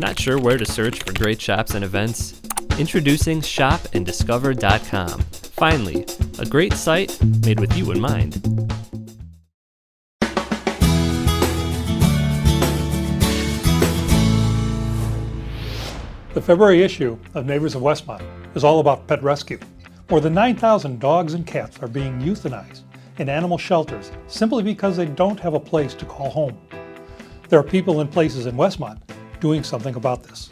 Not sure where to search for great shops and events? Introducing shopanddiscover.com. Finally, a great site made with you in mind. The February issue of Neighbors of Westmont is all about pet rescue. More than 9,000 dogs and cats are being euthanized in animal shelters simply because they don't have a place to call home. There are people and places in Westmont doing something about this.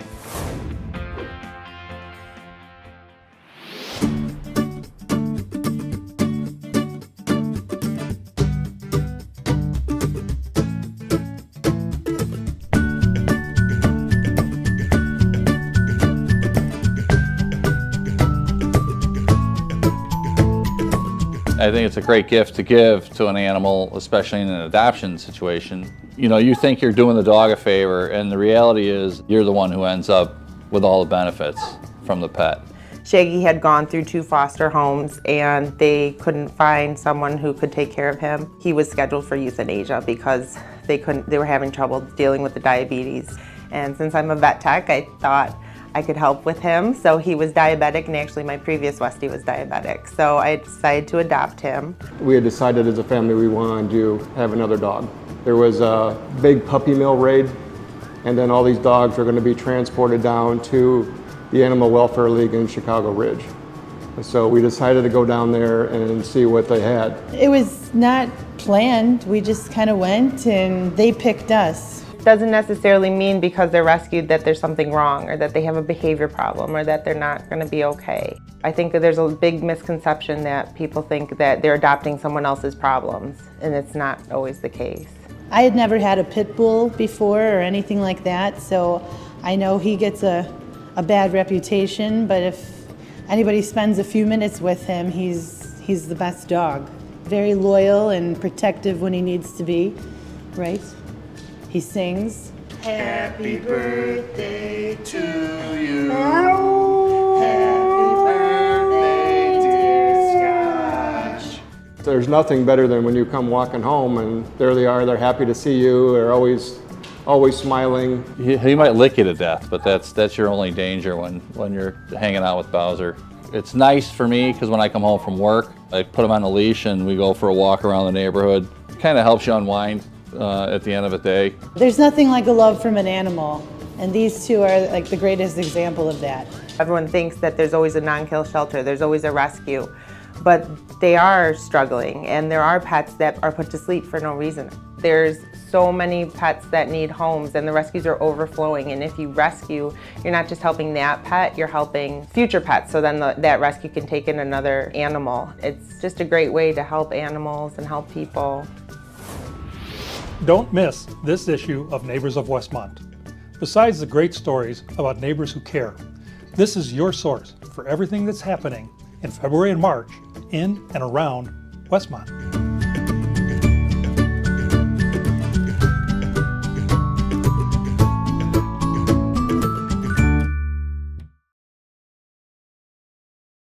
I think it's a great gift to give to an animal, especially in an adoption situation. You know, you think you're doing the dog a favor, and the reality is you're the one who ends up with all the benefits from the pet. Shaggy had gone through 2 foster homes and they couldn't find someone who could take care of him. He was scheduled for euthanasia because they were having trouble dealing with the diabetes. And since I'm a vet tech, I thought I could help with him. So he was diabetic, and actually my previous Westie was diabetic. So I decided to adopt him. We had decided as a family we wanted to have another dog. There was a big puppy mill raid, and then all these dogs are going to be transported down to the Animal Welfare League in Chicago Ridge. So we decided to go down there and see what they had. It was not planned. We just kind of went and they picked us. Doesn't necessarily mean because they're rescued that there's something wrong or that they have a behavior problem or that they're not going to be okay. I think that there's a big misconception that people think that they're adopting someone else's problems, and it's not always the case. I had never had a pit bull before or anything like that, so I know he gets a bad reputation, but if anybody spends a few minutes with him, he's the best dog. Very loyal and protective when he needs to be, right? He sings, "Happy birthday to you. Happy birthday, dear Scotch." There's nothing better than when you come walking home and there they are, they're happy to see you, they're always smiling. He might lick you to death, but that's your only danger when you're hanging out with Bowser. It's nice for me because when I come home from work, I put him on a leash and we go for a walk around the neighborhood. It kind of helps you unwind at the end of the day. There's nothing like a love from an animal, and these two are like the greatest example of that. Everyone thinks that there's always a non-kill shelter, there's always a rescue, but they are struggling, and there are pets that are put to sleep for no reason. There's so many pets that need homes, and the rescues are overflowing, and if you rescue, you're not just helping that pet, you're helping future pets, so then that rescue can take in another animal. It's just a great way to help animals and help people. Don't miss this issue of Neighbors of Westmont. Besides the great stories about neighbors who care, this is your source for everything that's happening in February and March in and around Westmont.